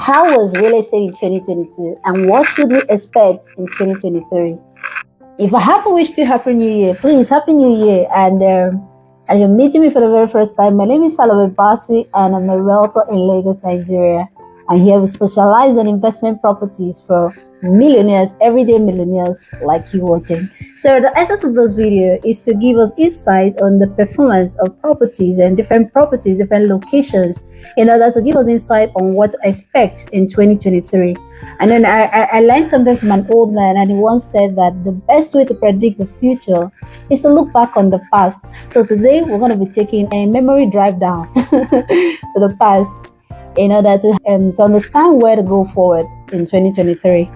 how was real estate in 2022 and what should we expect in 2023? If I have a wish to Happy New Year, please Happy New Year. And you're meeting me for the very first time. My name is Salome Basi and I'm a realtor in Lagos, Nigeria. And here we specialize in investment properties for millionaires, everyday millionaires like you watching. So the essence of this video is to give us insight on the performance of properties and different properties, different locations, in order to give us insight on what to expect in 2023. And then I learned something from an old man, and he once said that the best way to predict the future is to look back on the past. So today we're going to be taking a memory drive down to the past in order to understand where to go forward in 2023.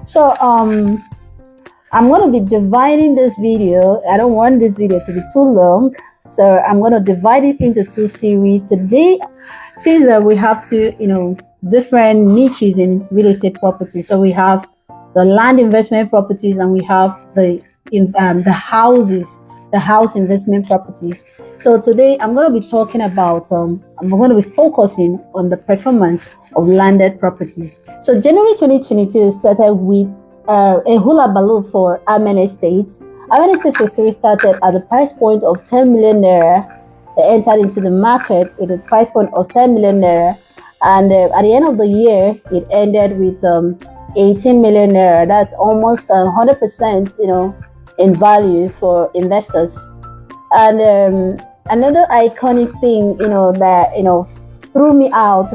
So I'm going to be dividing this video. I don't want this video to be too long, so I'm going to divide it into two series today, since we have two different niches in real estate property. So we have the land investment properties and we have the house investment properties. So today I'm going to be talking about I'm going to be focusing on the performance of landed properties. So January 2022 started with a hula balloon for Amen Estate. Amen Estate Phase 3 started at the price point of 10 million naira. They entered into the market with a price point of 10 million naira, and at the end of the year it ended with 18 million naira. That's almost 100% in value for investors. And another iconic thing that threw me out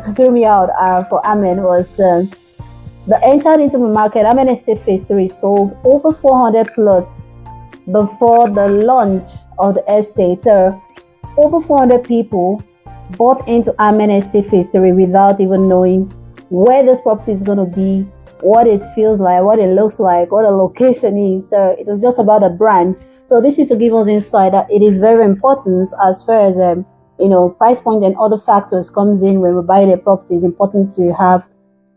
for Amen was the entered into the market. Amen Estate Phase 3 sold over 400 plots before the launch of the estate. So over 400 people bought into Amen Estate Phase 3 without even knowing where this property is going to be, what it feels like, what it looks like, what the location is. So it was just about the brand. So this is to give us insight that it is very important as far as price point and other factors comes in when we buy a property. It's important to have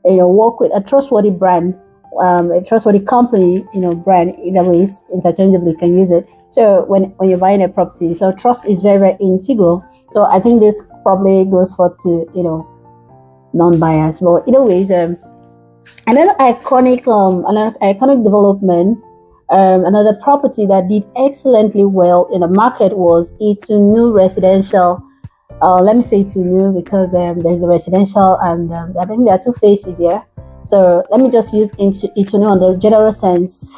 work with a trustworthy brand, a trustworthy company, brand. Either ways, interchangeably can use it. So when you're buying a property, so trust is very, very integral. So I think this probably goes for to non-buyers. But either ways, another iconic development, another property that did excellently well in the market was Itunu Residential. Let me say Itunu because there's a residential and I think there are two phases here. So let me just use Itunu on the general sense,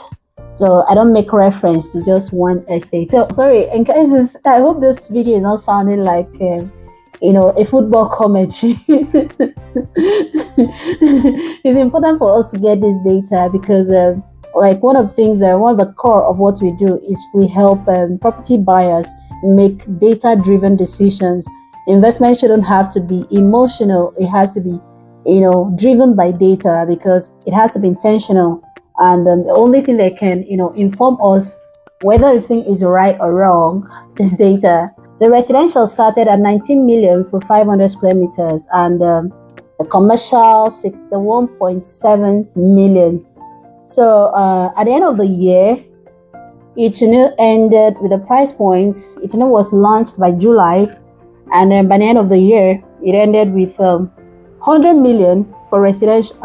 so I don't make reference to just one estate. So sorry, in case I hope this video is not sounding like a football commentary. It's important for us to get this data because like one of the things, one of the core of what we do is we help property buyers make data-driven decisions. Investment shouldn't have to be emotional. It has to be driven by data, because it has to be intentional. And the only thing that can inform us whether the thing is right or wrong is data. The residential started at 19 million for 500 square meters, and the commercial 61.7 million. So at the end of the year, Itunu ended with the price points. Itunu was launched by July, and then by the end of the year, it ended with 100 million for residential.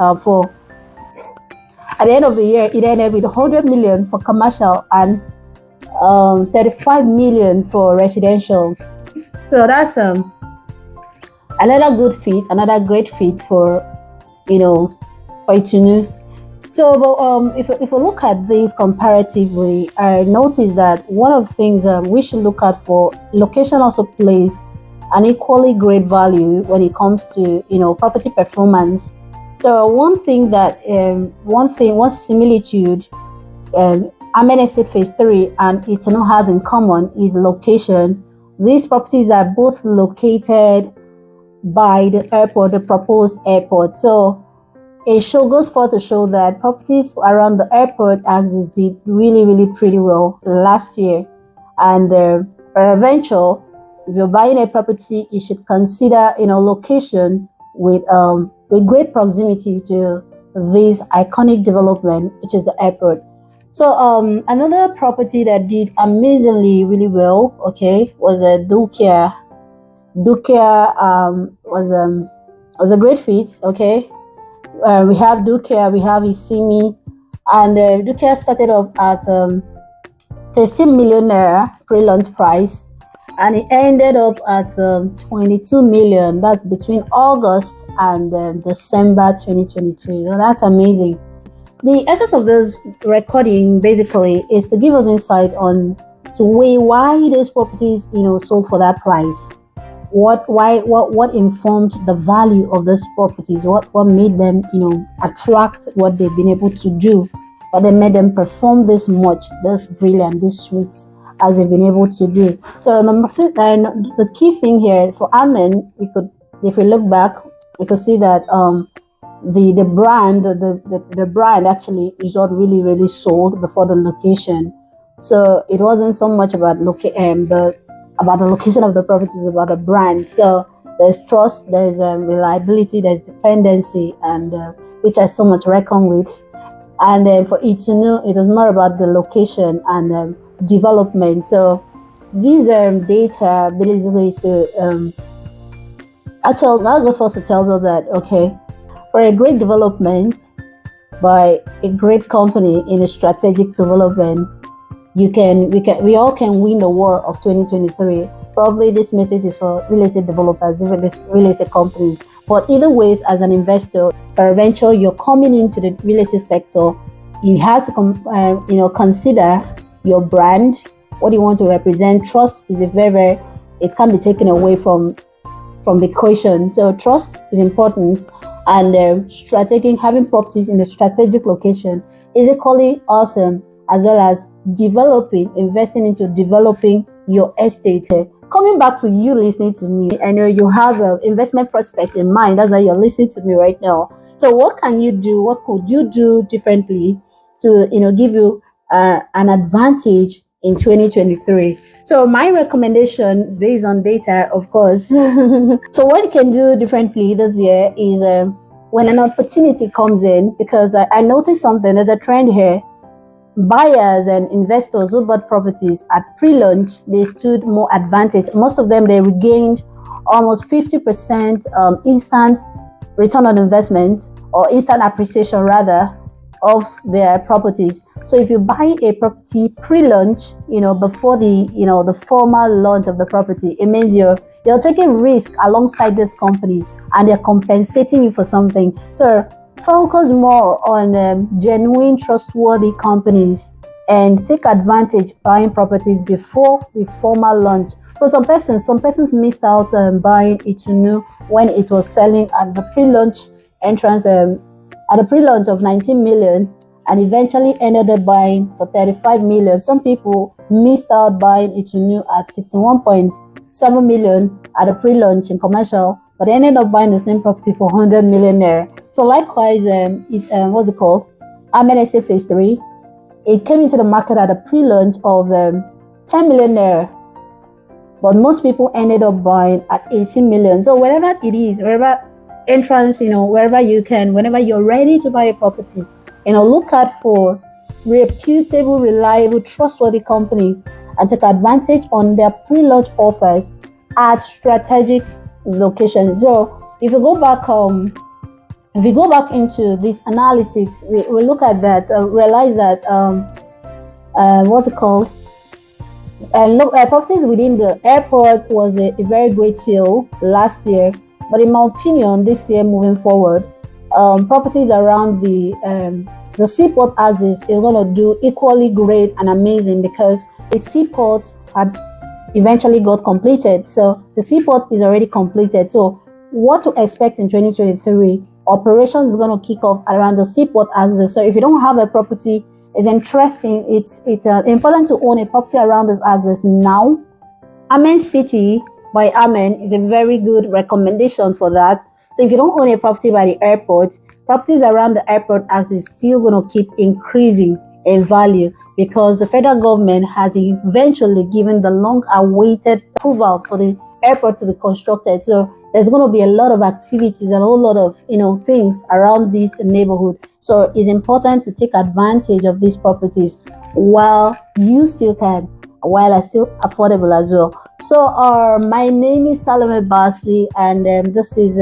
At the end of the year, it ended with 100 million for commercial and 35 million for residential. So that's another good fit, another great fit for Itunu. So but, if we look at this comparatively, I noticed that one of the things we should look at for location also plays an equally great value when it comes to property performance. So one similitude Amen Estate Phase 3 and Itunu has in common is location. These properties are both located by the airport, the proposed airport. So it goes for to show that properties around the airport axis did really, really pretty well last year. And eventually, if you're buying a property, you should consider location with great proximity to this iconic development, which is the airport. So another property that did amazingly really well, was a Dukia was a great fit, We have Dukia, we have Isimi, and Dukia started off at 15 million naira pre-launch price, and it ended up at 22 million. That's between August and December 2022. So that's amazing. The essence of this recording basically is to give us insight on to weigh why these properties, sold for that price. What informed the value of these properties? What made them, attract what they've been able to do? What they made them perform this much, this brilliant, this sweet as they've been able to do. So the key thing here for Amen, if we look back, we could see that the brand the brand actually is not really sold before the location. So it wasn't so much about the location of the properties, about the brand. So there's trust, there's reliability, there's dependency, and which I so much reckon with. And then for Itunu, it was more about the location and development. So these data basically is to that goes first to tell us that okay, for a great development by a great company in a strategic development, we all can win the war of 2023. Probably this message is for real estate developers, real estate companies. But either ways, as an investor, peradventure you're coming into the real estate sector, you have to consider your brand, what you want to represent. Trust is it can be taken away from the equation. So trust is important, and having properties in a strategic location is equally awesome, as well as investing into developing your estate. Coming back to you listening to me, I know you have an investment prospect in mind. That's why you're listening to me right now. So what can you do? What could you do differently to give you an advantage in 2023? So my recommendation, based on data, of course. So what you can do differently this year is when an opportunity comes in, because I noticed something. There's a trend here. Buyers and investors who bought properties at pre-launch, they stood more advantage. Most of them, they regained almost 50% instant return on investment, or instant appreciation rather, of their properties. So if you buy a property pre-launch, before the formal launch of the property, it means you're taking risk alongside this company, and they're compensating you for something. So focus more on genuine, trustworthy companies, and take advantage buying properties before the formal launch. For some persons missed out on buying Itunu when it was selling at the pre-launch entrance, at the pre-launch of 19 million, and eventually ended up buying for 35 million. Some people missed out buying Itunu at 61.7 million at the pre-launch in commercial, but they ended up buying the same property for 100 million naira. So likewise, what's it called? Amen Estate Phase 3. It came into the market at a pre-launch of 10 million naira, but most people ended up buying at 18 million. So wherever it is, wherever entrance, wherever you can, whenever you're ready to buy a property, look out for reputable, reliable, trustworthy company, and take advantage on their pre-launch offers at strategic locations. So if you go back into these analytics, we look at that, realize that what's it called? Properties within the airport was a very great sale last year, but in my opinion, this year moving forward, properties around the seaport axis is going to do equally great and amazing, because the seaports had eventually got completed. So the seaport is already completed. So what to expect in 2023? Operations is going to kick off around the seaport axis. So if you don't have a property, it's interesting. It's important to own a property around this axis now. Amen City by Amen is a very good recommendation for that. So if you don't own a property by the airport, properties around the airport axis is still going to keep increasing in value, because the federal government has eventually given the long-awaited approval for the airport to be constructed. So there's going to be a lot of activities and a whole lot of things around this neighborhood. So it's important to take advantage of these properties while you still can, while are still affordable as well. So my name is Salome Basi, and this is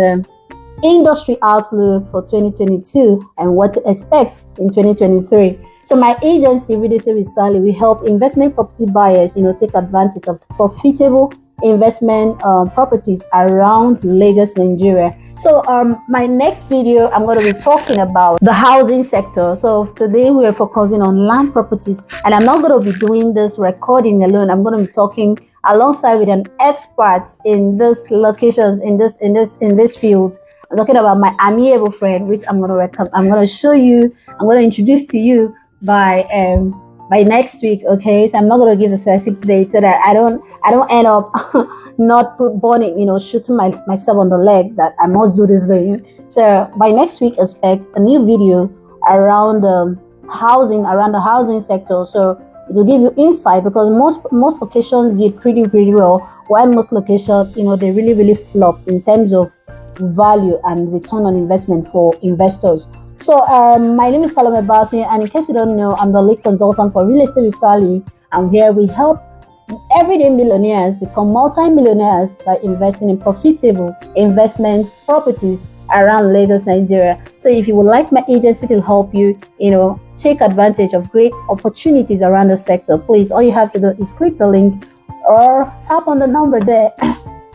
industry outlook for 2022 and what to expect in 2023. So my agency, Real Estate with Sally, we help investment property buyers, take advantage of profitable investment properties around Lagos, Nigeria. So my next video, I'm going to be talking about the housing sector. So today we are focusing on land properties, and I'm not going to be doing this recording alone. I'm going to be talking alongside with an expert in this locations, in this field. I'm talking about my amiable friend, which I'm gonna show you. I'm gonna introduce to you by next week. Okay, so I'm not gonna give a specific date so that I don't end up not burning, shooting myself on the leg that I must do this thing. So by next week, expect a new video around around the housing sector. So it will give you insight, because most locations did pretty well, while most locations, they really flop in terms of value and return on investment for investors. So my name is Salome Basi, and in case you don't know, I'm the lead consultant for Real Estate with Sally, and here we help everyday millionaires become multi-millionaires by investing in profitable investment properties around Lagos, Nigeria. So if you would like my agency to help you, take advantage of great opportunities around the sector, please, all you have to do is click the link or tap on the number there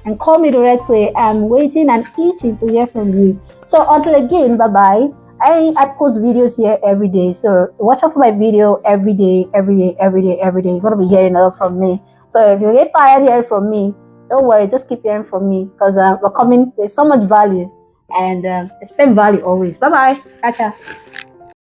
and call me directly. I'm waiting and itching to hear from you. So until again, bye-bye. I post videos here every day, so watch out for my video every day. You're gonna be hearing a lot from me. So if you get tired hearing from me, don't worry, just keep hearing from me, because we're coming with so much value, and expect value always. Bye bye. Gotcha.